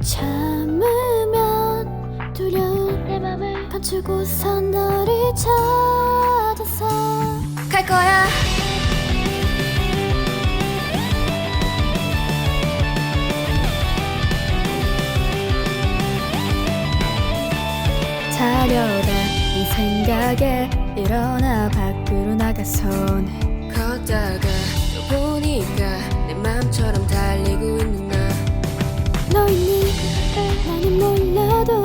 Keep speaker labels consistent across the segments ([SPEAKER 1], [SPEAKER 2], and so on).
[SPEAKER 1] 참으면 두려운 내 맘을 감추고선 너를 찾아서
[SPEAKER 2] 갈 거야.
[SPEAKER 1] 자려다 이 생각에 일어나 밖으로 나가선
[SPEAKER 2] 걷다가 또 보니까 내 맘처럼 달리고 있는 나.
[SPEAKER 1] 너 있니? 나는 몰라도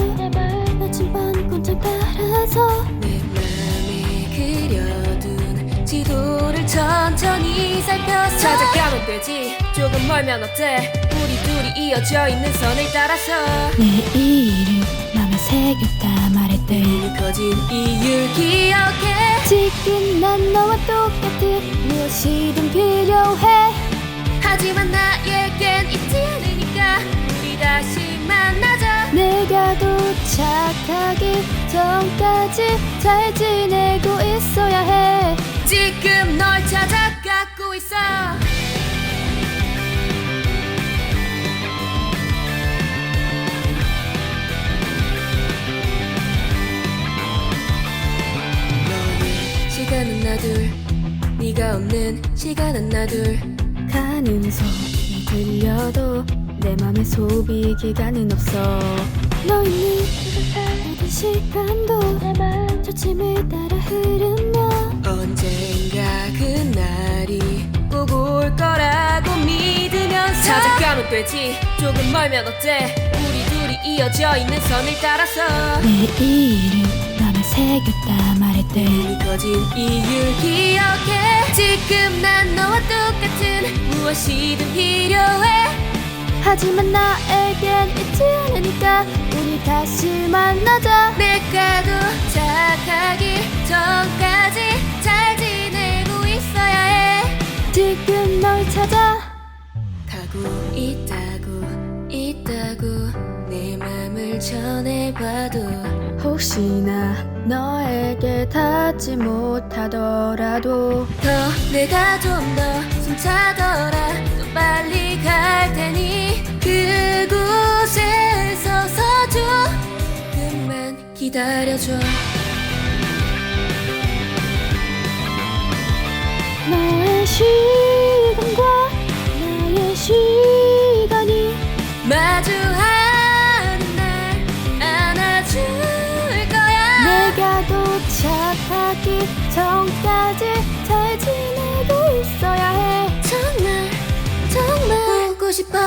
[SPEAKER 1] 나침반 꼼짝 따라서
[SPEAKER 2] 내 맘에 그려둔 지도를 천천히 살펴서 찾아가면 되지. 조금 멀면 어때? 우리 둘이 이어져 있는 선을 따라서
[SPEAKER 1] 내 이름 맘에 새겼다 말했대.
[SPEAKER 2] 이미 커진 이유 기억해.
[SPEAKER 1] 지금 난 너와 똑같은 무엇이든 필요해.
[SPEAKER 2] 하지만 나에겐 있지 않으니까 우리 다시 만나자.
[SPEAKER 1] 내가 도착하기 전까지 잘 지내고 있어야 해.
[SPEAKER 2] 지금 널 찾아가고 있어. 너의 시간은 나둘, 네가 없는 시간은 나둘.
[SPEAKER 1] 가는 소리 들려도 내 맘에 소비 기간은 없어. 너 있니? 모든 시간도 내 맘 초침을 따라 흐르며
[SPEAKER 2] 언젠가 그날이 꼭 올 거라고 믿으면서 찾아가면 되지. 조금 멀면 어때? 우리 둘이 이어져 있는 선을 따라서
[SPEAKER 1] 내 이름 맘에 새겼다 말했대.
[SPEAKER 2] 이미 커진 이유 기억해. 지금 난 너와 똑같은 무엇이든 필요해.
[SPEAKER 1] 하지만 나에겐 있지 않으니까 우리 다시 만나자.
[SPEAKER 2] 내가 도착하기 전까지 잘 지내고 있어야 해.
[SPEAKER 1] 지금 널 찾아
[SPEAKER 2] 가고 있다고 내 맘을 전해봐도
[SPEAKER 1] 혹시나 너에게 닿지 못하더라도
[SPEAKER 2] 더 내가 좀 더 숨차더라. 또 빨리 갈 테니 그곳에 서서 조금만 기다려줘.
[SPEAKER 1] 너의 시간과 나의 시간이
[SPEAKER 2] 마주하는 날 안아줄 거야.
[SPEAKER 1] 내가 도착하기 전까지 잘 지내고 있어야 해.
[SPEAKER 2] 정말 보고 싶어.